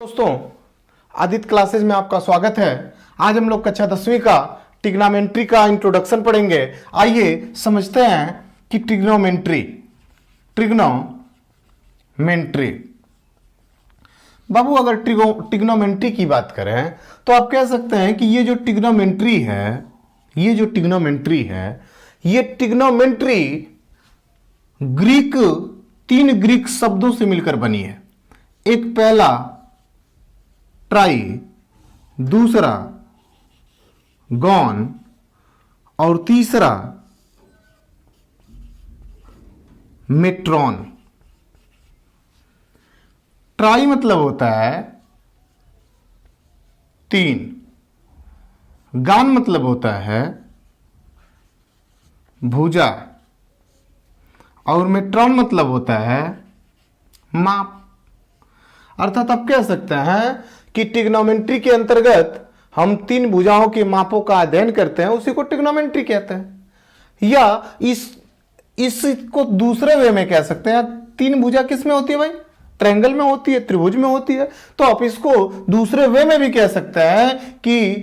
दोस्तों, आदित्य क्लासेज में आपका स्वागत है। आज हम लोग कक्षा 10वीं का ट्रिग्नोमेट्री का इंट्रोडक्शन पढ़ेंगे। आइए समझते हैं कि ट्रिग्नोमेट्री बाबू, अगर ट्रिग्नोमेट्री की बात करें तो आप कह सकते हैं कि ये जो ट्रिग्नोमेट्री है ये ट्रिग्नोमेट्री तीन ग्रीक शब्दों से मिलकर बनी है। एक पहला ट्राई, दूसरा गॉन और तीसरा मेट्रॉन। ट्राई मतलब होता है तीन, गान मतलब होता है भुजा और मेट्रॉन मतलब होता है माप। अर्थात आप कह सकते हैं कि ट्रिग्नोमेट्री के अंतर्गत हम तीन भुजाओं के मापों का अध्ययन करते हैं, उसी को ट्रिग्नोमेट्री कहते हैं। या इसको दूसरे वे में कह सकते हैं, तीन भुजा किस में होती है भाई? ट्रायंगल में होती है, त्रिभुज में होती है। तो आप इसको दूसरे वे में भी कह सकते हैं कि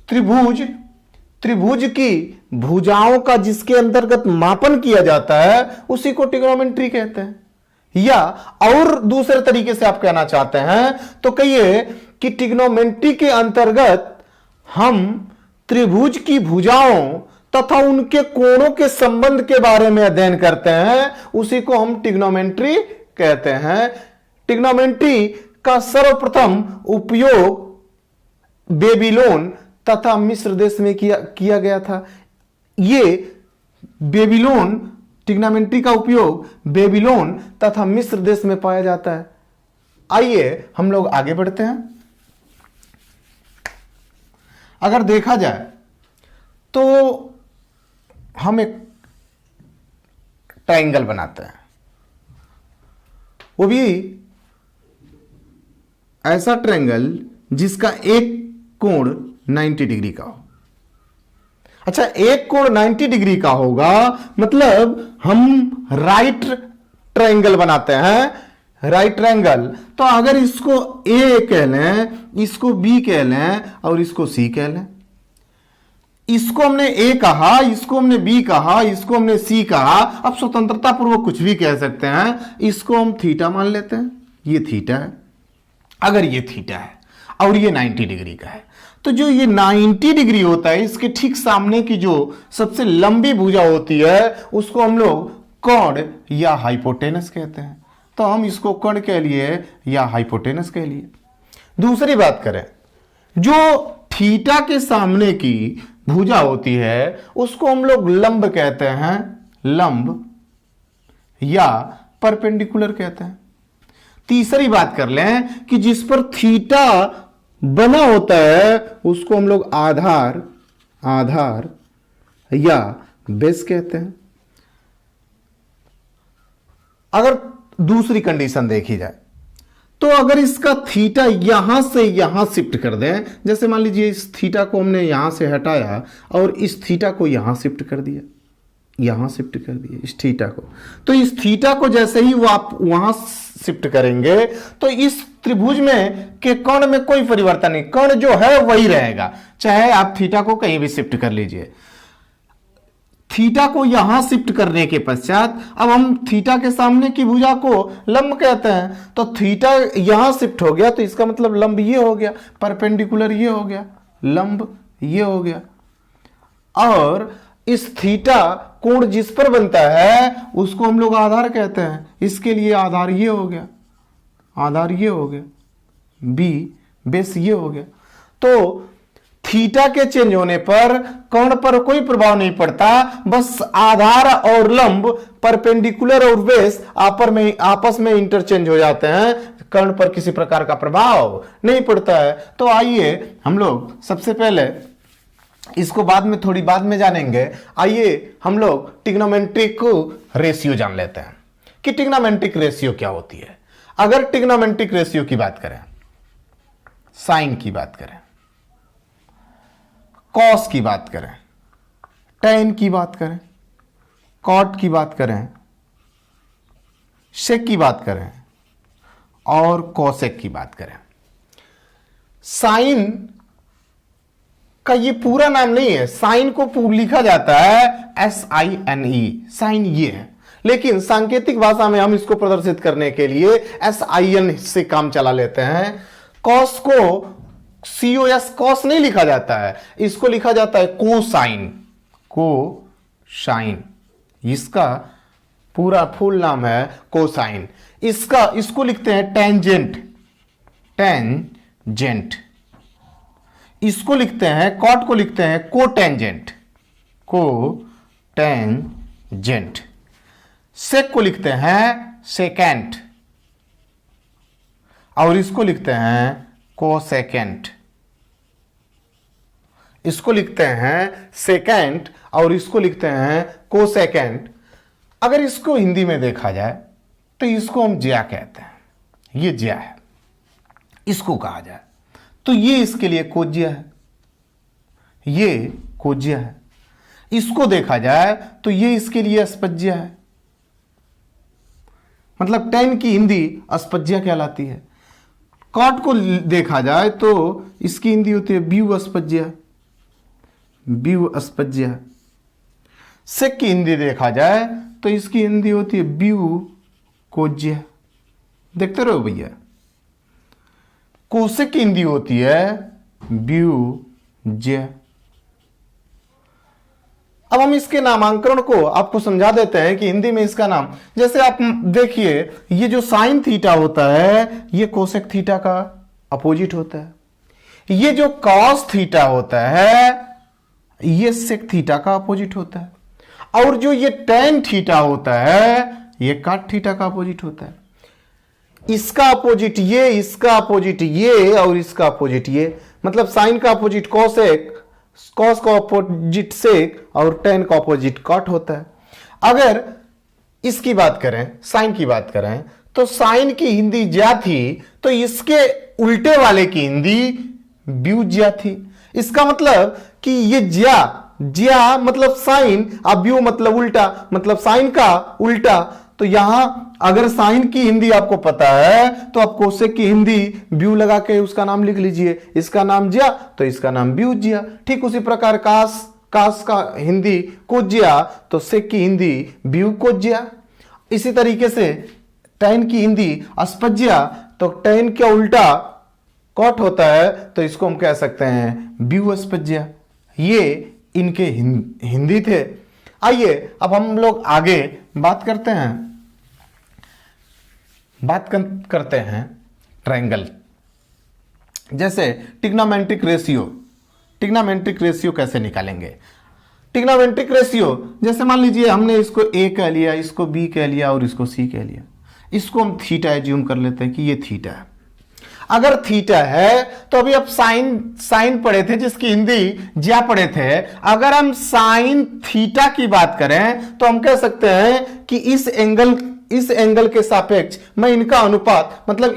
त्रिभुज की भुजाओं का जिसके अंतर्गत मापन किया जाता है उसी को ट्रिग्नोमेट्री कहते हैं। या और दूसरे तरीके से आप कहना चाहते हैं तो कहिए कि ट्रिग्नोमेट्री के अंतर्गत हम त्रिभुज की भुजाओं तथा उनके कोणों के संबंध के बारे में अध्ययन करते हैं, उसी को हम ट्रिग्नोमेट्री कहते हैं। ट्रिग्नोमेट्री का सर्वप्रथम उपयोग बेबीलोन तथा मिस्र देश में किया गया था। ये ट्रिग्नोमेट्री का उपयोग बेबीलोन तथा मिस्र देश में पाया जाता है। आइए हम लोग आगे बढ़ते हैं। अगर देखा जाए तो हम एक ट्रायंगल बनाते हैं, वो भी ऐसा ट्रायंगल जिसका एक कोण 90 डिग्री का हो। अच्छा, एक कोण 90 डिग्री का होगा मतलब हम राइट ट्रायंगल बनाते हैं, राइट ट्रायंगल। तो अगर इसको ए कह लें, इसको बी कह लें और इसको सी कह लें, इसको हमने ए कहा, इसको हमने बी कहा, इसको हमने सी कहा। अब स्वतंत्रता पूर्वक कुछ भी कह सकते हैं। इसको हम थीटा मान लेते हैं, ये थीटा है। अगर ये थीटा है और ये 90 डिग्री का है तो जो ये 90 डिग्री होता है, इसके ठीक सामने की जो सबसे लंबी भुजा होती है उसको हम लोग कर्ण या हाइपोटेनस कहते हैं। तो हम इसको कर्ण कह लिए या हाइपोटेनस कह लिए। दूसरी बात करें, जो थीटा के सामने की भुजा होती है उसको हम लोग लंब कहते हैं, लंब या परपेंडिकुलर कहते हैं। तीसरी बात कर लें कि जिस पर थीटा बना होता है उसको हम लोग आधार या बेस कहते हैं। अगर दूसरी कंडीशन देखी जाए तो अगर इसका थीटा यहां से यहां शिफ्ट कर दें, जैसे मान लीजिए इस थीटा को हमने यहां से हटाया और इस थीटा को यहां शिफ्ट कर दिया, यहां शिफ्ट कर दिया इस थीटा को, तो इस थीटा को जैसे ही वो आप वहां शिफ्ट करेंगे तो इस त्रिभुज में के कोण में कोई परिवर्तन नहीं, कोण जो है वही रहेगा, चाहे आप थीटा को कहीं भी शिफ्ट कर लीजिए। थीटा को यहां शिफ्ट करने के पश्चात अब हम थीटा के सामने की भुजा को लंब कहते हैं। तो थीटा यहां शिफ्ट हो गया तो इसका मतलब लंब ये हो गया, परपेंडिकुलर ये हो गया, लंब ये हो गया। और इस थीटा कोण जिस पर बनता है उसको हम लोग आधार कहते हैं। इसके लिए आधार ये हो गया, आधार ये हो गया, बी बेस ये हो गया। तो थीटा के चेंज होने पर कोण पर कोई प्रभाव नहीं पड़ता, बस आधार और लंब, परपेंडिकुलर और बेस आपस में इंटरचेंज हो जाते हैं, कोण पर किसी प्रकार का प्रभाव नहीं पड़ता है। तो आइए हम लोग सबसे पहले इसको थोड़ी बाद में जानेंगे। आइए हम लोग ट्रिग्नोमेट्रिक रेशियो जान लेते हैं कि ट्रिग्नोमेट्रिक रेशियो क्या होती है। अगर ट्रिग्नोमेट्रिक रेशियो की बात करें, साइन की बात करें, कॉस की बात करें, टेन की बात करें, कॉट की बात करें, शेक की बात करें और कोसेक की बात करें, साइन का ये पूरा नाम नहीं है, साइन को लिखा जाता है SINE, साइन ये है, लेकिन सांकेतिक भाषा में हम इसको प्रदर्शित करने के लिए SIN से काम चला लेते हैं। कॉस को COS कॉस नहीं लिखा जाता है, इसको लिखा जाता है कोसाइन, कोसाइन, इसका पूरा फुल नाम है कोसाइन। इसको लिखते हैं टेंजेंट, टेंजेंट। इसको लिखते हैं, कॉट को लिखते हैं कोटेंजेंट, कोटेंजेंट। सेक को लिखते हैं सेकेंट, और इसको लिखते हैं कोसेकेंट। इसको लिखते हैं सेकेंट और इसको लिखते हैं कोसेकेंट। अगर इसको हिंदी में देखा जाए तो इसको हम ज्या कहते हैं, ये ज्या है। इसको कहा जाए तो ये इसके लिए कोज्या है, ये कोज्या है। इसको देखा जाए तो ये इसके लिए अस्पज्या है, मतलब टेन की हिंदी अस्पज्या कहलाती है। कॉट को देखा जाए तो इसकी हिंदी होती है ब्यू अस्पज्या, ब्यू अस्पज्या। सेक की हिंदी देखा जाए तो इसकी हिंदी होती है ब्यू कोज्या। देखते रहो भैया, कोसेक की हिंदी होती है ब्यू ज्या। अब हम इसके नामांकन को आपको समझा देते हैं कि हिंदी में इसका नाम, जैसे आप देखिए ये जो साइन थीटा होता है ये कोसेक थीटा का अपोजिट होता है, ये जो कॉस थीटा होता है ये सेक थीटा का अपोजिट होता है, और जो ये टेन थीटा होता है ये काट थीटा का अपोजिट होता है। इसका अपोजिट ये, इसका अपोजिट ये, और इसका अपोजिट ये, मतलब साइन का अपोजिट कॉसेक, कॉस का अपोजिट सेक, और टेन का अपोजिट कॉट होता है। अगर इसकी बात करें, साइन की बात करें, तो साइन की हिंदी ज्या थी तो इसके उल्टे वाले की हिंदी ब्यू ज्या थी। इसका मतलब कि ये ज्या, ज्या मतलब साइन, अब ब्यू मतलब उल्टा, मतलब साइन का उल्टा। तो यहां अगर साइन की हिंदी आपको पता है तो आप कोसेक की हिंदी ब्यू लगा के उसका नाम लिख लीजिए, इसका नाम ज्या तो इसका नाम ब्यू ज्या। ठीक उसी प्रकार कास का हिंदी कोज्या तो सेक की हिंदी ब्यू कोज्या। इसी तरीके से टेन की हिंदी अस्पज्या तो टेन का उल्टा कॉट होता है तो इसको हम कह सकते हैं ब्यू अस्पज्या। ये इनके हिंदी थे। आइए अब हम लोग आगे बात करते हैं ट्रायंगल। जैसे ट्रिग्नोमेट्रिक रेशियो, ट्रिग्नोमेट्रिक रेशियो कैसे निकालेंगे? ट्रिग्नोमेट्रिक रेशियो जैसे मान लीजिए हमने इसको ए कह लिया, इसको बी कह लिया और इसको सी कह लिया, इसको हम थीटा एज्यूम कर लेते हैं कि ये थीटा है। अगर थीटा है तो अभी आप साइन पढ़े थे जिसकी हिंदी ज्या पढ़े थे, अगर हम साइन थीटा की बात करें तो हम कह सकते हैं कि इस एंगल के सापेक्ष मैं इनका अनुपात, मतलब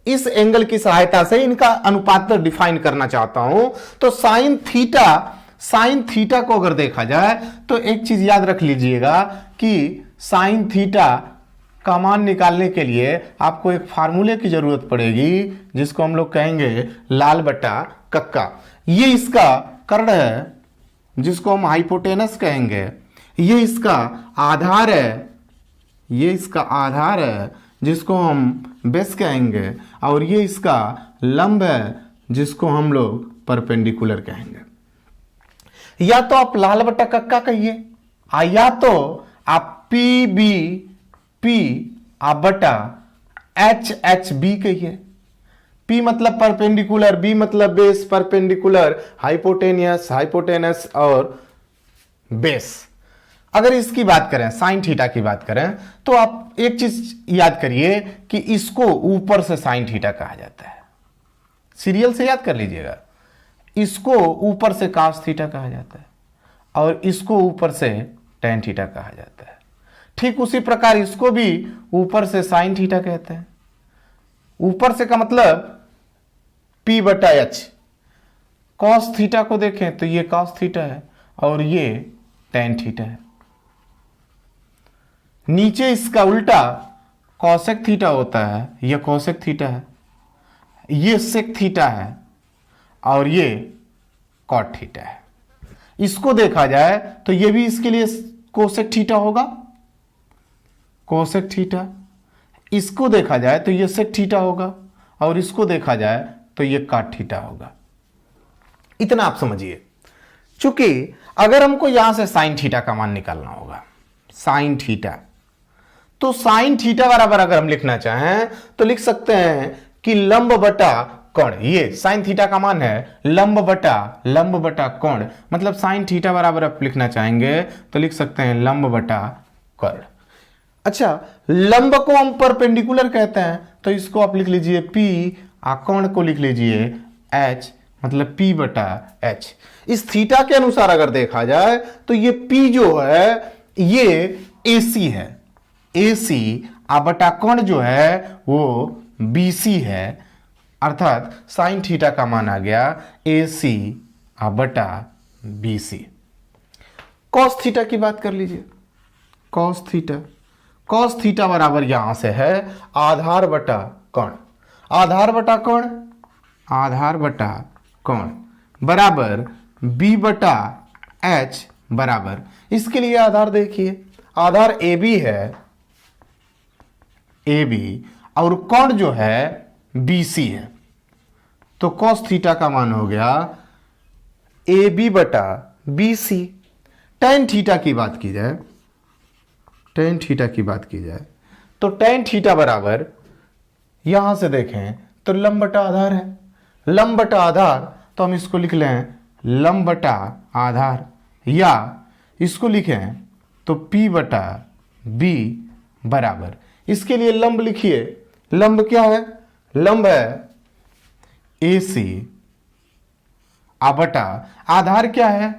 इस एंगल की सहायता से इनका अनुपात डिफाइन करना चाहता हूं। तो साइन थीटा को अगर देखा जाए तो एक चीज याद रख लीजिएगा कि साइन थीटा का मान निकालने के लिए आपको एक फार्मूले की जरूरत पड़ेगी जिसको हम लोग कहेंगे लाल बटा कक्का। ये इसका कर्ण है जिसको हम हाइपोटेनस कहेंगे, ये इसका आधार है, ये इसका आधार है जिसको हम बेस कहेंगे, और ये इसका लंब है जिसको हम लोग परपेंडिकुलर कहेंगे। या तो आप लाल बटा कक्का कहिए, या तो आप पी आप बटा एच बी कहिए। पी मतलब परपेंडिकुलर, बी मतलब बेस, परपेंडिकुलर, हाइपोटेनस और बेस। अगर इसकी बात करें, साइन थीटा की बात करें, तो आप एक चीज याद करिए कि इसको ऊपर से साइन थीटा कहा जाता है, सीरियल से याद कर लीजिएगा। इसको ऊपर से कास थीटा कहा जाता है और इसको ऊपर से टेन थीटा कहा जाता है। ठीक उसी प्रकार इसको भी ऊपर से साइन थीटा कहते हैं। ऊपर से का मतलब P बटा एच। कॉस थीटा को देखें तो ये कॉस थीटा है और ये टेन थीटा है। नीचे इसका उल्टा कॉसेक थीटा होता है, ये कॉसेक थीटा है, ये सेक थीटा है, और ये कॉट थीटा है। इसको देखा जाए तो ये भी इसके लिए कोसेक थीटा होगा, कोसेक थीटा। इसको देखा जाए तो ये सेक थीटा होगा, और इसको देखा जाए तो ये कॉट थीटा होगा। इतना आप समझिए। चूंकि अगर हमको यहां से साइन थीटा का मान निकालना होगा, साइन थीटा, तो साइन थीटा बराबर अगर हम लिखना चाहें तो लिख सकते हैं कि लंब बटा कोण, ये साइन थीटा का मान है, लंब बटा कोण, मतलब साइन थीटा बराबर आप लिखना चाहेंगे तो लिख सकते हैं लंब बटा कोण। अच्छा, लंब को हम परपेंडिकुलर कहते हैं, तो इसको आप लिख लीजिए P, कोण को लिख लीजिए H, मतलब P बटा H। इस थीटा के अनुसार अगर देखा जाए तो ये P जो है ये AC है, AC बटा कोण जो है वो BC है, अर्थात साइन थीटा का मान आ गया AC बटा BC। कॉस थीटा की बात कर लीजिए, कॉस थीटा, कॉस थीटा बराबर यहां से है आधार बटा कोण, आधार बटा कोण, आधार बटा कोण बराबर B बटा H बराबर, इसके लिए आधार देखिए, आधार AB है, AB, और कोण जो है BC है, तो कॉस थीटा का मान हो गया AB बटा BC। टेन थीटा की बात की जाए, टेन थीटा की बात की जाए तो टेन थीटा बराबर यहां से देखें तो लंब बटा आधार है, लंब बटा आधार, तो हम इसको लिख लें लंब बटा आधार, या इसको लिखें तो P बटा B बराबर, इसके लिए लंब लिखिए, लंब क्या है, लंब है AC बटा आधार क्या है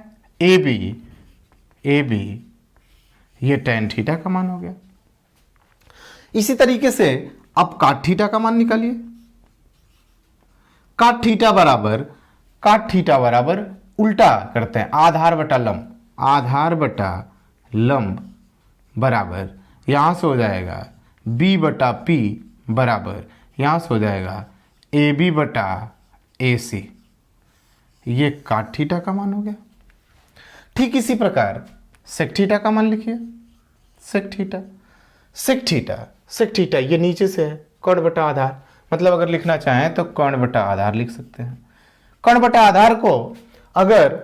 AB, AB, ये टेन थीटा का मान हो गया। इसी तरीके से अब कॉट थीटा का मान निकालिए, कॉट थीटा बराबर उल्टा करते हैं, आधार बटा लंब, आधार बटा लंब बराबर यहां से हो जाएगा B बटा P बराबर यहां से हो जाएगा AB बटा AC, ये कॉट थीटा का मान हो गया। ठीक इसी प्रकार सेक थीटा का मान लिखिए, sec theta, sec theta, sec theta ये नीचे से है कोण बटा आधार, मतलब अगर लिखना चाहें तो कोण बटा आधार लिख सकते हैं। कोण बटा आधार को अगर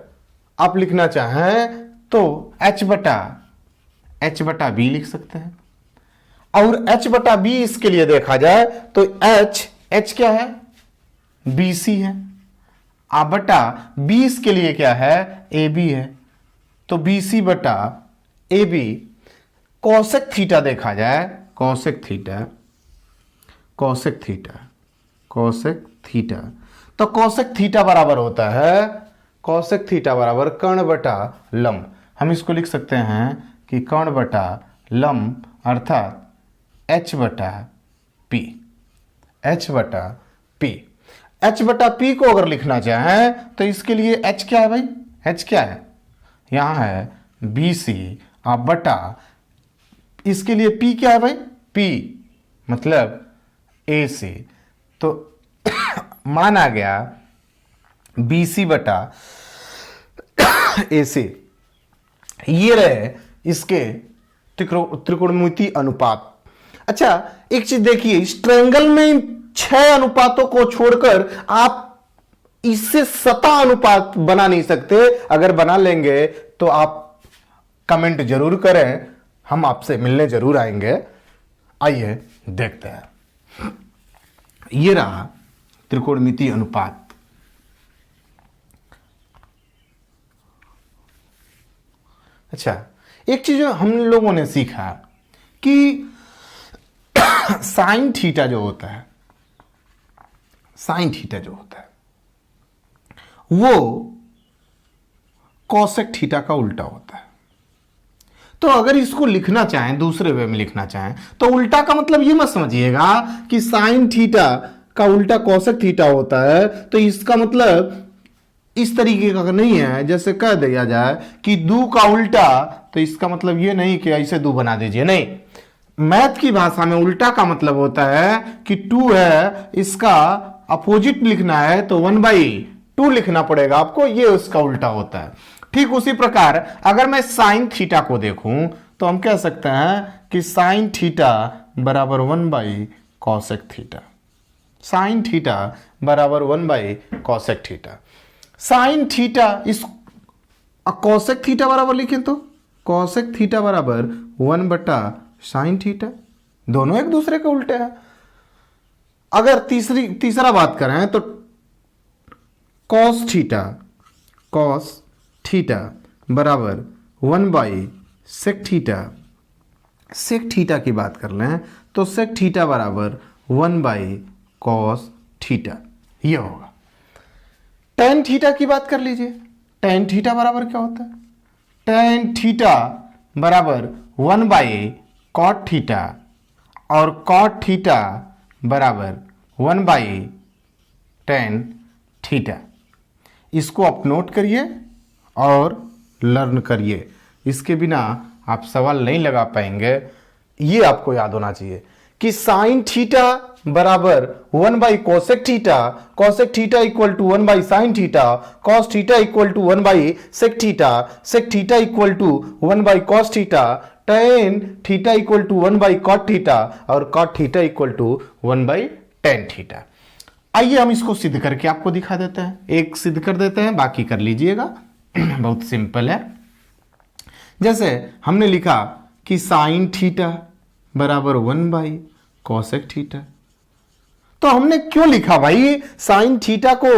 आप लिखना चाहें तो H बटा B लिख सकते हैं, और H बटा B इसके लिए देखा जाए तो H क्या है BC है, बटा B इसके लिए क्या है AB है, तो BC बटा AB। कॉसेक थीटा देखा जाए, cosec theta, cosec theta, cosec theta, तो कॉसेक थीटा बराबर होता है, कॉसेक थीटा बराबर कर्ण बटा लंब, हम इसको लिख सकते हैं कि कर्ण बटा लंब अर्थात H बटा P, H बटा P। H बटा P को अगर लिखना चाहें तो इसके लिए H क्या है भाई, H क्या है, यहां है BC बटा, इसके लिए P क्या है भाई, P मतलब AC, तो मान आ गया BC बटा AC। ये रहे इसके त्रिकोणमितीय अनुपात। अच्छा, एक चीज देखिए, इस ट्रायंगल में 6 अनुपातों को छोड़कर आप इससे सतह अनुपात बना नहीं सकते, अगर बना लेंगे तो आप कमेंट जरूर करें, हम आपसे मिलने जरूर आएंगे। आइए देखते हैं, ये रहा त्रिकोणमितीय अनुपात। अच्छा, एक चीज हम लोगों ने सीखा कि साइन थीटा जो होता है, साइन थीटा जो होता है वो कॉसेक थीटा का उल्टा होता है। तो अगर इसको लिखना चाहें, दूसरे वे में लिखना चाहें, तो उल्टा का मतलब ये मत समझिएगा कि साइन थीटा का उल्टा कॉसेक थीटा होता है, तो इसका मतलब इस तरीके का नहीं है जैसे कह दिया जाए कि 2 का उल्टा, तो इसका मतलब ये नहीं कि ऐसे 2 बना दीजिए, नहीं। मैथ की भाषा में उल्टा का मतलब होता है कि 2 है, इसका अपोजिट लिखना है तो 1/2 2 लिखना पड़ेगा आपको, ये उसका उल्टा होता है। ठीक उसी प्रकार अगर मैं साइन थीटा को देखूं तो हम कह सकते हैं कि साइन थीटा बराबर 1/cosec थीटा। साइन थीटा बराबर 1/cosec थीटा। साइन थीटा इस cosec थीटा बराबर लिखें तो cosec थीटा बराबर 1/sin थीटा। दोनों एक दूसरे के उल्टे हैं। अगर तीसरा बात करें तो cos थीटा बराबर 1/sec थीटा। सेक थीटा की बात कर लें तो सेक थीटा बराबर 1/cos थीटा, यह होगा। tan थीटा की बात कर लीजिए। tan थीटा बराबर क्या होता है? tan थीटा बराबर 1/cot थीटा और cot थीटा बराबर 1/tan थीटा। इसको आप नोट करिए और लर्न करिए, इसके बिना आप सवाल नहीं लगा पाएंगे। ये आपको याद होना चाहिए कि साइन थीटा बराबर 1/cosec theta, cosec theta equal to 1/sin theta, cos theta equal to 1/sec theta, sec theta equal to 1/cos theta, tan theta equal to 1/cot theta और cot theta equal to 1/tan theta. आइए हम इसको सिद्ध करके आपको दिखा देते हैं। एक सिद्ध कर देते हैं, बाकी कर लीजिएगा। बहुत सिंपल है। जैसे हमने लिखा कि साइन थीटा बराबर 1/cosec थीटा। तो हमने क्यों लिखा भाई साइन थीटा को,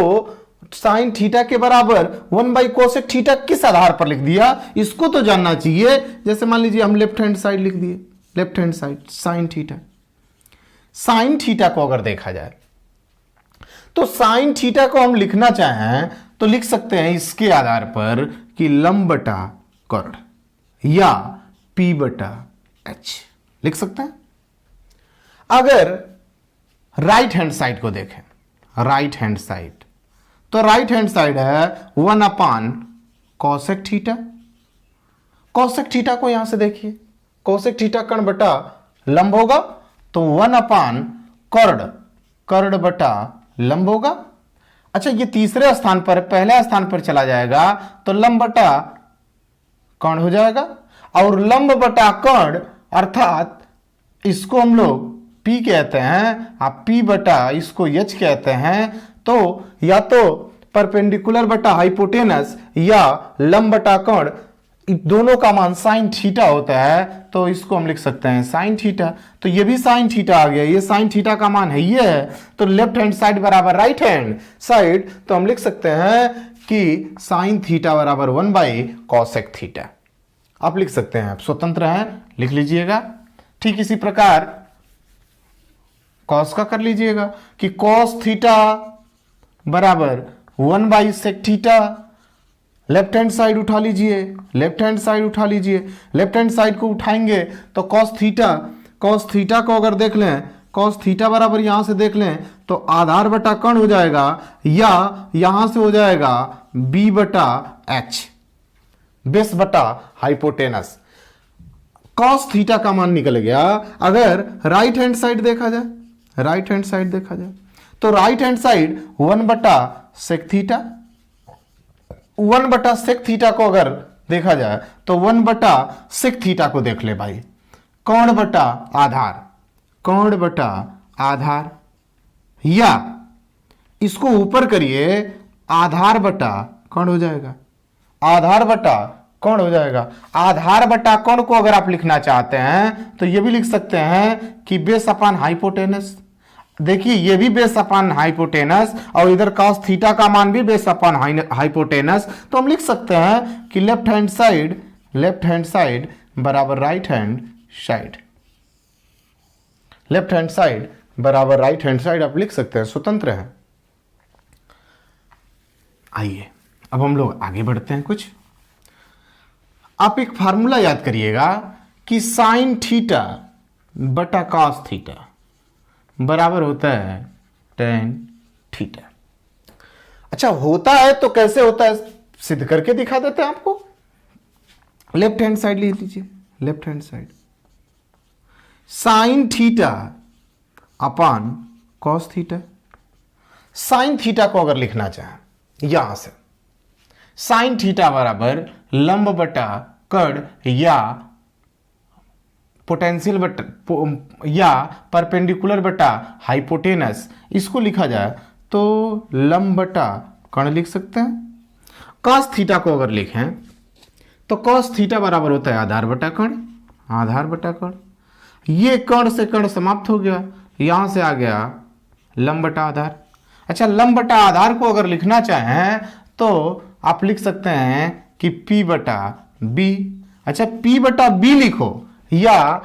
साइन थीटा के बराबर 1/cosec थीटा किस आधार पर लिख दिया, इसको तो जानना चाहिए। जैसे मान लीजिए हम लेफ्ट हैंड साइड लिख दिए, left hand side sine theta. Sine theta को अगर देखा जाए तो साइन थीटा को हम लिखना चाहें तो लिख सकते हैं इसके आधार पर कि लंब बटा कर्ण या P/H लिख सकते हैं। अगर राइट हैंड साइड को देखें, राइट हैंड साइड, तो राइट हैंड साइड है 1/cosec थीटा। cosec थीटा को यहां से देखिए, cosec थीटा कर्ण बटा लंब होगा तो 1/कर्ण, कर्ण बटा लंब होगा। अच्छा ये तीसरे स्थान पर, पहले स्थान पर चला जाएगा तो लंब बटा कर्ण हो जाएगा और लंब बटा कर्ण अर्थात इसको हम लोग P कहते हैं, आप P बटा इसको H कहते हैं। तो या तो परपेंडिकुलर बटा हाइपोटेनस या लंब बटा कर्ण, दोनों का मान साइन थीटा होता है तो इसको हम लिख सकते हैं साइन थीटा। तो ये भी साइन थीटा आ गया, ये साइन थीटा का मान है ये है। तो लेफ्ट हैंड साइड बराबर राइट हैंड साइड, तो हम लिख सकते हैं कि साइन थीटा बराबर 1/cosec थीटा। आप लिख सकते हैं, आप स्वतंत्र हैं, लिख लीजिएगा। ठीक इसी प्रकार कॉस का कर लीजिएगा कि cos थीटा बराबर 1/sec theta. Left hand side उठा लीजिए, लेफ्ट हैंड साइड उठा लीजिए। लेफ्ट हैंड साइड को उठाएंगे तो cos थीटा को अगर देख लें, cos थीटा बराबर यहां से देख लें तो आधार बटा कर्ण हो जाएगा या यहां से हो जाएगा B/H, बेस बटा हाइपोटेनस। cos थीटा का मान निकल गया। अगर राइट हैंड साइड देखा जाए, राइट हैंड साइड देखा जाए तो right hand side 1/sec theta, 1/sec theta को अगर देखा जाए तो 1/sec थीटा को देख ले भाई, कर्ण बटा आधार, कर्ण बटा आधार, या इसको ऊपर करिए आधार बटा कर्ण हो जाएगा, आधार बटा कर्ण हो जाएगा। आधार बटा कर्ण को अगर आप लिखना चाहते हैं तो ये भी लिख सकते हैं कि बेस अपॉन हाइपोटेनस। देखिए ये भी बेस अपॉन हाइपोटेनस और इधर cos थीटा का मान भी बेस अपॉन हाइपोटेनस। तो हम लिख सकते हैं कि लेफ्ट हैंड साइड बराबर right hand side, left hand side बराबर राइट हैंड साइड आप लिख सकते हैं, स्वतंत्र है। आइए अब हम लोग आगे बढ़ते हैं। कुछ आप एक फार्मूला याद करिएगा कि साइन थीटा बटा cos थीटा बराबर होता है tan थीटा। अच्छा होता है तो कैसे होता है सिद्ध करके दिखा देते हैं आपको। लेफ्ट हैंड साइड ले लीजिए, left hand side sine theta upon cos theta. Sine theta को अगर लिखना चाहें यहां से साइन थीटा बराबर लंब बटा कर्ण या पोटेंशियल बटा या परपेंडिकुलर बटा हाइपोटेनस, इसको लिखा जाए तो लंब बटा कर्ण लिख सकते हैं। कॉस थीटा को अगर लिखें तो कॉस थीटा बराबर होता है आधार बटा कर्ण, आधार बटा कर्ण। ये कर्ण से कर्ण समाप्त हो गया, यहां से आ गया लंब बटा आधार। अच्छा, लंब बटा आधार को अगर लिखना चाहें तो आप लिख सकते हैं कि P बटा बी। अच्छा, P बटा बी लिखो या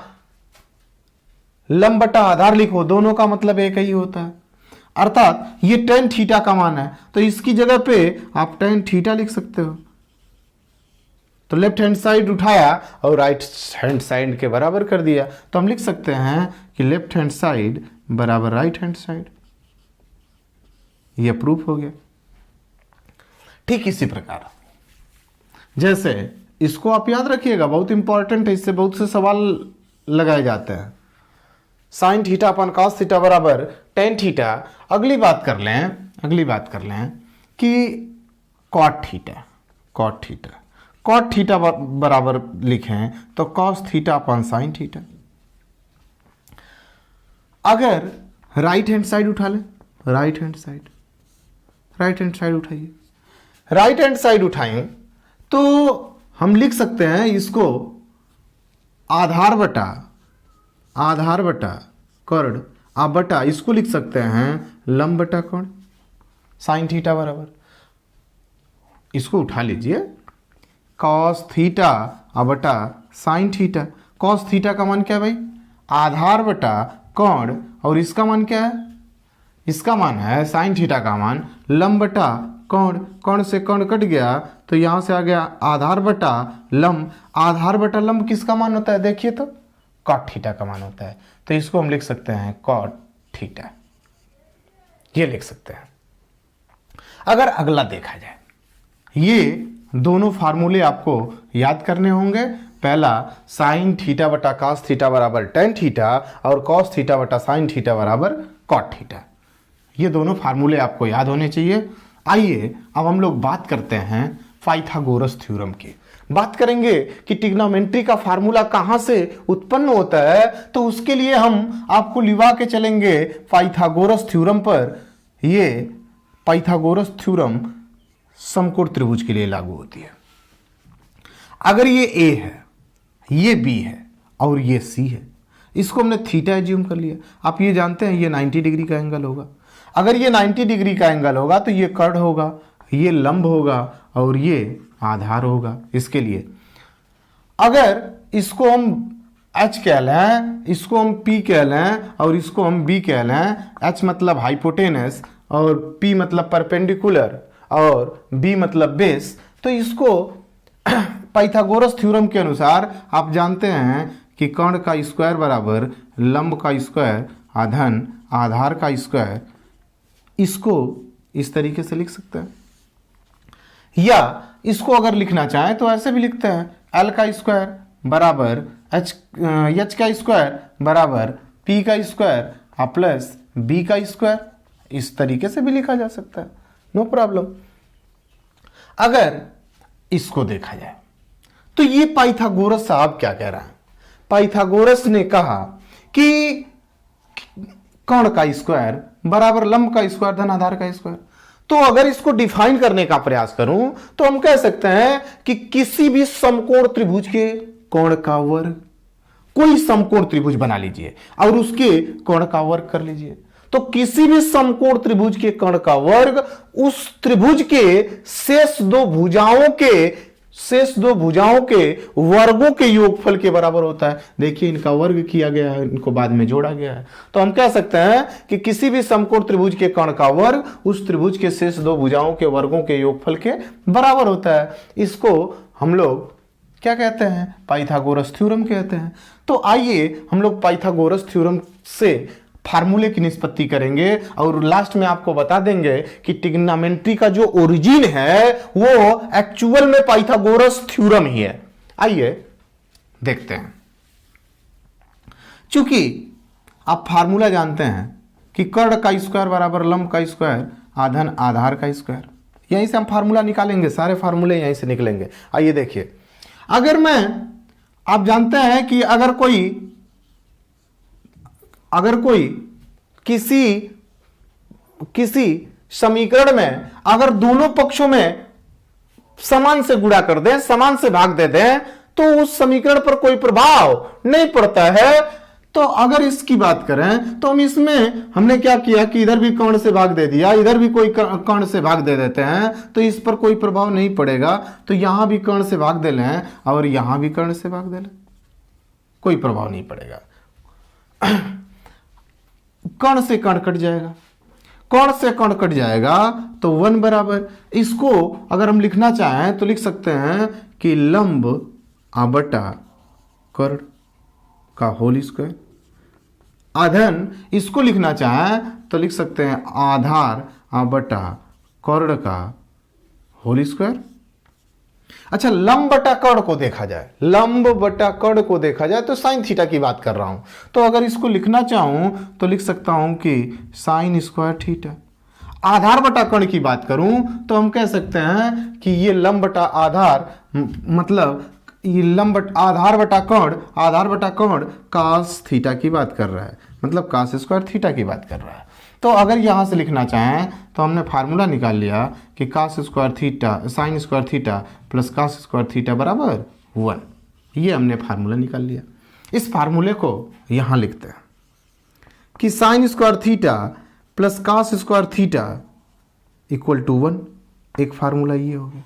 लंब बटा आधार लिखो, दोनों का मतलब एक ही होता है। अर्थात ये tan थीटा का मान है तो इसकी जगह पे आप tan थीटा लिख सकते हो। तो लेफ्ट हैंड साइड उठाया और राइट हैंड साइड के बराबर कर दिया, तो हम लिख सकते हैं कि लेफ्ट हैंड साइड बराबर राइट हैंड साइड। यह प्रूफ हो गया। ठीक इसी प्रकार जैसे इसको आप याद रखिएगा, बहुत इंपॉर्टेंट है, इससे बहुत से सवाल लगाए जाते हैं। साइन थीटा अपन कॉस थीटा बराबर टेन थीटा। अगली बात कर लें कि कॉट थीटा, कॉट थीटा बराबर लिखें तो कॉस थीटा अपन साइन थीटा। अगर राइट हैंड साइड उठा लें, राइट हैंड साइड उठाइए, राइट हैंड साइड उठाएं तो हम लिख सकते हैं इसको आधार बटा कर्ण आ बटा, इसको लिख सकते हैं लंब बटा कर्ण साइन थीटा बराबर, इसको उठा लीजिए कॉस थीटा आ बटा साइन थीटा। कॉस थीटा का मान क्या है भाई? आधार बटा कर्ण, और इसका मान क्या है? इसका मान है साइन थीटा का मान लंब बटा कर्ण। कर्ण से कर्ण कट गया तो यहां से आ गया आधार बटा लंब। आधार बटा लंब किसका मान होता है? देखिए तो कॉट थीटा का मान होता है, तो इसको हम लिख सकते हैं कॉट थीटा, ये लिख सकते हैं। अगर अगला देखा जाए, ये दोनों फार्मूले आपको याद करने होंगे। पहला साइन थीटा बटा कॉस थीटा बराबर टेन थीटा और कॉस थीटा बटा साइन थीटा बराबर कॉट थीटा। ये दोनों फार्मूले आपको याद होने चाहिए। आइए अब हम लोग बात करते हैं पाइथागोरस थ्योरम की। बात करेंगे कि ट्रिग्नोमेट्री का फार्मूला कहां से उत्पन्न होता है, तो उसके लिए हम आपको लिवा के चलेंगे पाइथागोरस थ्योरम पर। ये पाइथागोरस थ्योरम समकोण त्रिभुज के लिए लागू होती है। अगर ये A है, ये B है और ये C है, इसको हमने थीटा एज्यूम कर लिया। आप ये जानते हैं ये 90 डिग्री का एंगल होगा। अगर ये 90 डिग्री का एंगल होगा तो ये कर्ण होगा, ये लंब होगा और ये आधार होगा। इसके लिए अगर इसको हम H कह लें, इसको हम P कह लें और इसको हम B कह लें, H मतलब हाइपोटेनस और P मतलब परपेंडिकुलर और B मतलब बेस, तो इसको पाइथागोरस थ्योरम के अनुसार आप जानते हैं कि कर्ण का स्क्वायर बराबर लंब का स्क्वायर आधन आधार का स्क्वायर। इसको इस तरीके से लिख सकते हैं, या इसको अगर लिखना चाहें तो ऐसे भी लिखते हैं L का स्क्वायर बराबर H का स्क्वायर बराबर P का स्क्वायर प्लस B का स्क्वायर। इस तरीके से भी लिखा जा सकता है, नो प्रॉब्लम। अगर इसको देखा जाए तो ये पाइथागोरस साहब क्या कह रहा है? पाइथागोरस ने कहा कि कर्ण का स्क्वायर बराबर लंब का स्क्वायर धन आधार का स्क्वायर। तो अगर इसको डिफाइन करने का प्रयास करूं तो हम कह सकते हैं कि किसी भी समकोण त्रिभुज के कोण का वर्ग, कोई समकोण त्रिभुज बना लीजिए और उसके कोण का वर्ग कर लीजिए। तो किसी भी समकोण त्रिभुज के कोण का वर्ग उस त्रिभुज के शेष दो भुजाओं के वर्गों के योगफल के बराबर होता है। देखिए इनका वर्ग किया गया है, इनको बाद में जोड़ा गया है। तो हम कह सकते हैं कि किसी भी समकोण त्रिभुज के कोण का वर्ग उस त्रिभुज के शेष दो भुजाओं के वर्गों के योगफल के बराबर होता है। इसको हम लोग क्या कहते हैं? पाइथागोरस थ्योरम कहते हैं। तो आइए हम लोग पाइथागोरस थ्योरम से फार्मूले की निष्पत्ति करेंगे और लास्ट में आपको बता देंगे कि ट्रिग्नोमेट्री का जो ओरिजिन है वो एक्चुअल में पाइथागोरस थ्योरम ही है। आइए देखते हैं। चूंकि आप फार्मूला जानते हैं कि कर्ण का स्क्वायर बराबर लंब का स्क्वायर आधन आधार का स्क्वायर, यहीं से हम फार्मूला निकालेंगे, सारे फार्मूले यहीं से निकलेंगे। आइए देखिए, अगर मैं, आप जानते हैं कि अगर कोई किसी समीकरण में अगर दोनों पक्षों में समान से गुणा कर दें, समान से भाग दे दें, तो उस समीकरण पर कोई प्रभाव नहीं पड़ता है। तो अगर इसकी बात करें तो हम इसमें हमने क्या किया कि इधर भी कर्ण से भाग दे दिया, इधर भी कोई कर्ण से भाग दे देते हैं, तो इस पर कोई प्रभाव नहीं पड़ेगा। तो यहां भी कर्ण से भाग दे लें और यहां भी कर्ण से भाग दे लें, कोई प्रभाव नहीं पड़ेगा। कर्ण से कर्ण कट जाएगा, कर्ण से कर्ण कट जाएगा तो 1 बराबर, इसको अगर हम लिखना चाहें तो लिख सकते हैं कि लंब बटा कर्ण का होल स्क्वायर। अधन इसको लिखना चाहें तो लिख सकते हैं आधार बटा कर्ण का होल स्क्वायर। अच्छा, लंब बटा कर्ण को देखा जाए, लंब बटा कर्ण को देखा जाए तो साइन थीटा की बात कर रहा हूं, तो अगर इसको लिखना चाहूं तो लिख सकता हूं कि साइन स्क्वायर थीटा। आधार बटा कर्ण की बात करूं तो हम कह सकते हैं कि ये लंब बटा आधार, मतलब ये लंब आधार बटा कर्ण कास थीटा की बात कर रहा है, मतलब कास स्क्वायर थीटा की बात कर रहा है। तो अगर यहां से लिखना चाहें तो हमने फार्मूला निकाल लिया कि cos square theta sine square theta plus cos square theta बराबर 1। ये हमने फार्मूला निकाल लिया। इस फार्मूले को यहां लिखते हैं कि sine square theta plus cos square theta equal to 1। एक फार्मूला ये हो गया।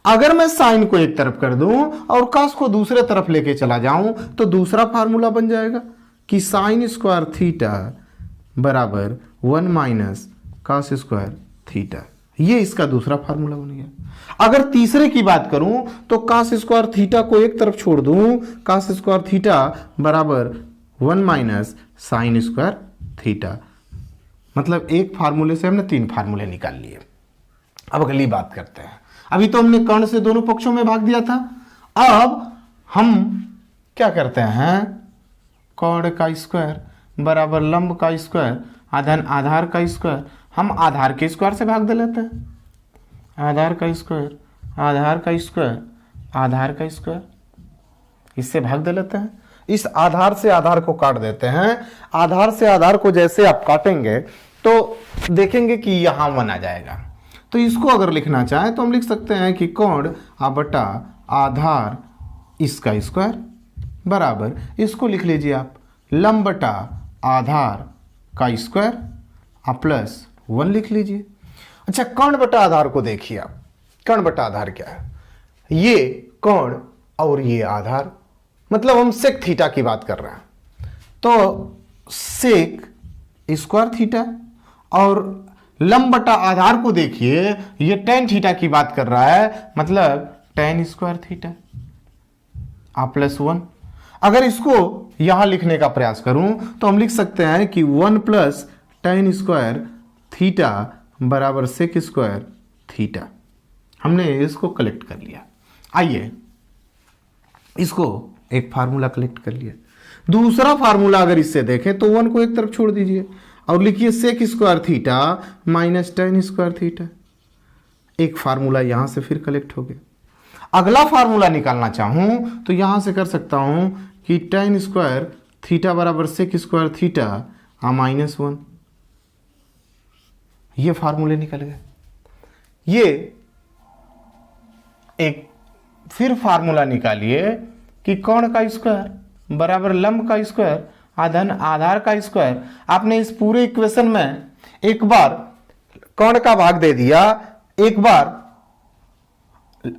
अगर मैं साइन को एक तरफ कर दूं और कास को दूसरे तरफ लेके चला जाऊं तो दूसरा फार्मूला बन जाएगा कि साइन स्क्वायर थीटा बराबर 1 माइनस कास स्क्वायर थीटा। ये इसका दूसरा फार्मूला बन गया। अगर तीसरे की बात करूं तो कास स्क्वायर थीटा को एक तरफ छोड़ दूं, कास स्क्वायर थीटा बराबर 1 माइनस साइन स्क्वायर थीटा। मतलब एक फार्मूले से हमने 3 फार्मूले निकाल लिए। अब अगली बात करते हैं। अभी तो हमने कर्ण से दोनों पक्षों में भाग दिया था, अब हम क्या करते हैं, कर्ण का स्क्वायर बराबर लंब का स्क्वायर आधन आधार का स्क्वायर, हम आधार के स्क्वायर से भाग दे लेते हैं। आधार का स्क्वायर आधार का स्क्वायर आधार का स्क्वायर, इससे भाग दे लेते हैं। इस आधार से आधार को काट देते हैं। आधार से आधार को जैसे आप काटेंगे तो देखेंगे कि यहां 1 आ जाएगा। तो इसको अगर लिखना चाहें तो हम लिख सकते हैं कि कर्ण बटा आधार इसका स्क्वायर बराबर, इसको लिख लीजिए आप लंब बटा आधार का स्क्वायर प्लस 1 लिख लीजिए। अच्छा, कर्ण बटा आधार को देखिए आप, कर्ण बटा आधार क्या है, ये कर्ण और ये आधार, मतलब हम सेक थीटा की बात कर रहे हैं। तो सेक स्क्वायर थीटा और लंब बटा आधार को देखिए, ये टेन थीटा की बात कर रहा है, मतलब टेन स्क्वायर थीटा प्लस 1। अगर इसको यहां लिखने का प्रयास करूं तो हम लिख सकते हैं कि 1 प्लस टेन स्क्वायर थीटा बराबर सेक स्क्वायर थीटा। हमने इसको कलेक्ट कर लिया। आइए इसको एक फार्मूला कलेक्ट कर लिया। दूसरा फार्मूला अगर इससे देखें तो 1 को एक तरफ छोड़ दीजिए और लिखिए sec square theta minus tan square theta. एक फार्मूला यहां से फिर कलेक्ट हो गया। अगला फार्मूला निकालना चाहूं तो यहां से कर सकता हूं कि टेन स्क्वायर थीटा बराबर सेक स्क्वायर थीटा माइनस 1। ये फार्मूले निकल गए। ये एक फिर फार्मूला निकालिए कि कर्ण का स्क्वायर बराबर लंब का स्क्वायर आधन आधार का स्क्वायर। आपने इस पूरे इक्वेशन में एक बार कर्ण का भाग दे दिया, एक बार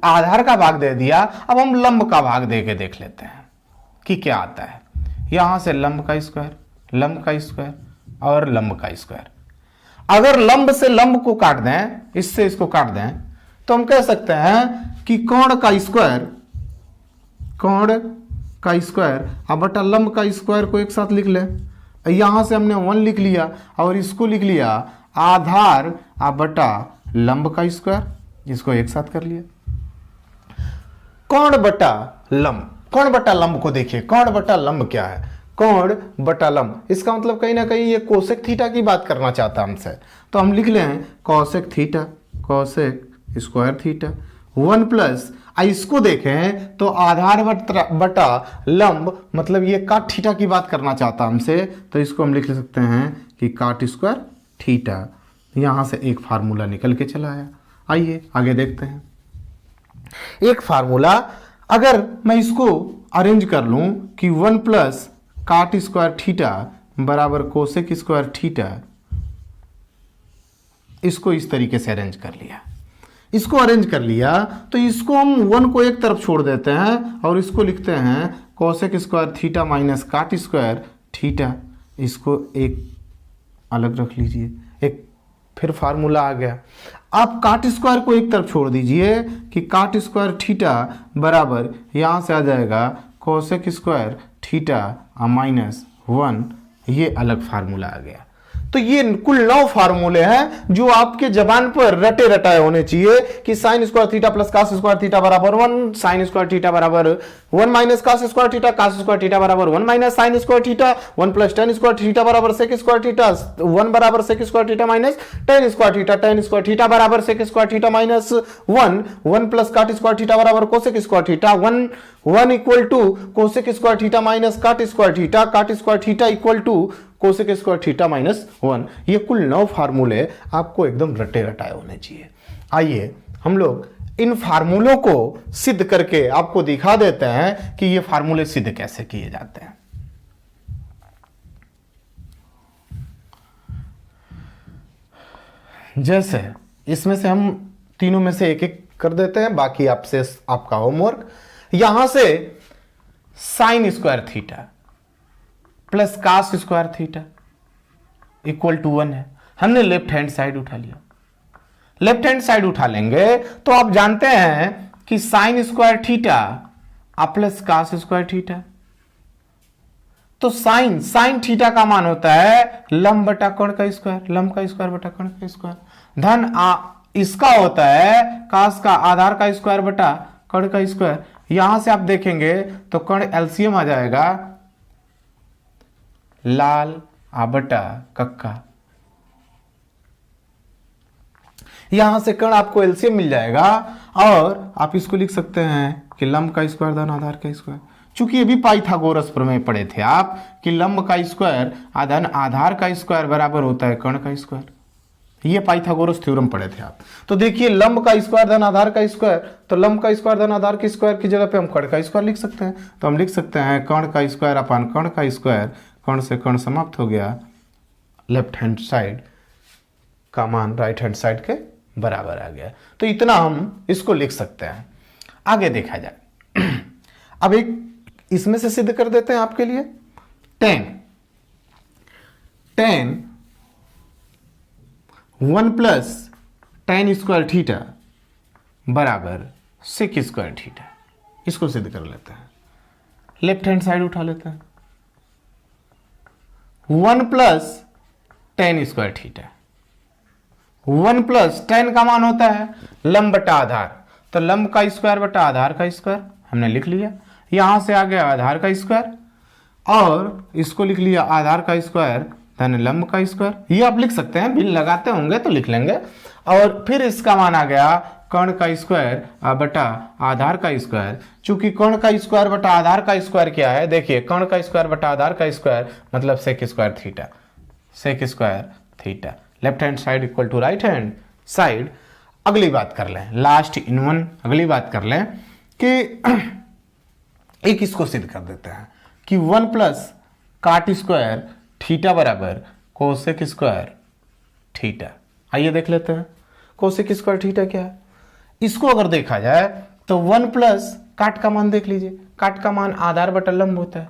आधार का भाग दे दिया। अब हम लंब का भाग दे के देख लेते हैं कि क्या आता है। यहां से लंब का स्क्वायर और लंब का स्क्वायर। अगर लंब से लंब को काट दें, इससे इसको काट दें, तो हम कह सकते हैं कि कर्ण का स्क्वायर बटा लंब का स्क्वायर को एक साथ लिख ले। यहां से हमने 1 लिख लिया और इसको लिख लिया आधार बटा लंब का स्क्वायर, इसको एक साथ कर लिया। कर्ण बटा लंब को देखिए, कर्ण बटा लंब क्या है, कर्ण बटा लंब, इसका मतलब कहीं ना कहीं ये कोसेक थीटा की बात करना चाहता हमसे। तो हम लिख लें cosec cosec square theta 1 plus इसको देखें तो आधार बटा लंब, मतलब ये काट थीटा की बात करना चाहता हमसे, तो इसको हम लिख सकते हैं कि काट स्क्वायर थीटा। यहां से एक फार्मूला निकल के चला आया। आइए आगे देखते हैं। एक फार्मूला अगर मैं इसको अरेंज कर लूं कि 1 प्लस काट स्क्वायर थीटा बराबर कोसेक स्क्वायर थीटा, इसको इस तरीके से अरेंज कर लिया। इसको अरेंज कर लिया तो इसको हम 1 को एक तरफ छोड़ देते हैं और इसको लिखते हैं cosec square theta minus cot square theta. इसको एक अलग रख लीजिए, एक फिर फार्मूला आ गया। आप काट स्क्वायर को एक तरफ छोड़ दीजिए कि काट स्क्वायर थीटा बराबर यहां से आ जाएगा कोसेक स्क्वायर थीटा माइनस 1, ये अलग फार्मूला आ गया। तो ये कुल 9 फार्मूले हैं जो आपके जबान पर रटे रटाए होने चाहिए कि sine square theta plus cos square theta बराबर 1, साइन स्क्वायर थीटा बराबर 1 minus cos square theta, cos square theta बराबर 1 minus sine square theta, 1 plus tan square theta बराबर सेक स्क्वायर थीटा, 1 बराबर sec square theta minus tan square theta, tan square theta बराबर sec square theta minus 1, 1 plus cot square theta बराबर cosec square theta, 1 equal to cosec square theta minus cot square theta, cot square theta equal to cosec square theta minus 1। ये कुल 9 फार्मूले आपको एकदम रटे रटाए होने चाहिए। आइए हम लोग इन फार्मूलों को सिद्ध करके आपको दिखा देते हैं कि ये फार्मूले सिद्ध कैसे किए जाते हैं। जैसे इसमें से हम तीनों में से एक एक कर देते हैं, बाकी आपसे आपका होमवर्क। यहां से sine square theta plus cos square theta equal to 1 है। हमने लेफ्ट हैंड साइड उठा लिया। लेफ्ट हैंड साइड उठा लेंगे तो आप जानते हैं कि sine square theta plus cos square theta, तो साइन थीटा का मान होता है लंब बटा कर्ण का स्क्वायर, लंब का स्क्वायर बटा कर्ण का स्क्वायर, धन इसका होता है कास का आधार का स्क्वायर बटा कर्ण का स्क्वायर। यहां से आप देखेंगे तो कर्ण एलसीएम आ जाएगा लाल बटा कक्का। यहां से कर्ण आपको एलसीएम मिल जाएगा और आप इसको लिख सकते हैं कि लंब का स्क्वायर धन आधार का स्क्वायर। चूंकि ये भी पाइथागोरस प्रमेय पढ़े थे आप कि लंब का स्क्वायर धन आधार का स्क्वायर बराबर होता है कर्ण का स्क्वायर, ये पाइथागोरस थ्योरम पढ़े थे आप। तो देखिए लंब का स्क्वायर धन आधार का स्क्वायर, तो लंब का स्क्वायर धन आधार के स्क्वायर की जगह पे हम कर्ण का स्क्वायर लिख सकते हैं। तो हम लिख सकते हैं कर्ण का स्क्वायर अपान कर्ण का स्क्वायर, कर्ण से कर्ण समाप्त हो गया, लेफ्ट हैंड साइड का मान राइट हैंड साइड के बराबर आ गया। तो इतना हम इसको लिख सकते हैं। आगे देखा जाए। अब एक इसमें से सिद्ध कर देते हैं आपके लिए। Ten 1 plus tan square theta बराबर सेक स्क्वायर थीटा, इसको सिद्ध कर लेते हैं। लेफ्ट हैंड साइड उठा लेते हैं। 1 plus tan square theta, 1 plus ten का मान होता है लंब बटा आधार, तो लंब का स्क्वायर बटा आधार का स्क्वायर हमने लिख लिया। यहां से आ गया आधार का स्क्वायर और इसको लिख लिया आधार का स्क्वायर धन लंब का स्क्वायर। ये आप लिख सकते हैं, बिल लगाते होंगे तो लिख लेंगे। और फिर इसका मान आ गया कर्ण का स्क्वायर बटा आधार का स्क्वायर। चूंकि कर्ण का स्क्वायर बटा आधार का स्क्वायर क्या है, देखिए कर्ण का स्क्वायर बटा आधार का स्क्वायर मतलब sec square theta, sec square theta. Left hand side equal to right hand side. अगली बात कर लें, लास्ट इन वन अगली बात कर लें कि एक इसको सिद्ध कर देते हैं कि 1 प्लस काट स्क्वायर थीटा बराबर कोसेक स्क्वायर थीटा। आइए देख लेते हैं कोसेक स्क्वायर थीटा क्या है। इसको अगर देखा जाए तो 1 प्लस काट का मान देख लीजिए, काट का मान आधार बटा लंब होता है,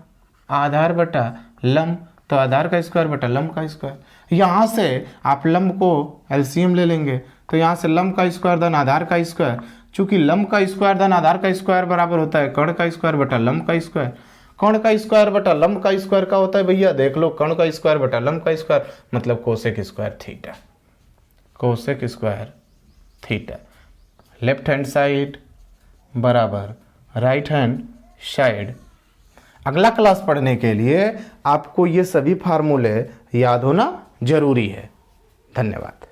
आधार बटा लंब, तो आधार का स्क्वायर बटा लंब का स्क्वायर। यहां से आप लंब को एलसीएम ले लेंगे तो यहां से लंब का स्क्वायर धन आधार का स्क्वायर, चूंकि लंब का स्क्वायर धन आधार का स्क्वायर बराबर होता है कर्ण का स्क्वायर बटा लंब का स्क्वायर। कर्ण का स्क्वायर बटा लंब का स्क्वायर का होता है भैया देख लो, कर्ण का स्क्वायर बटा लंब का स्क्वायर मतलब cosec square theta, cosec square theta. Left hand side बराबर राइट हैंड साइड। अगला क्लास पढ़ने के लिए आपको ये सभी फार्मूले याद होना जरूरी है। धन्यवाद।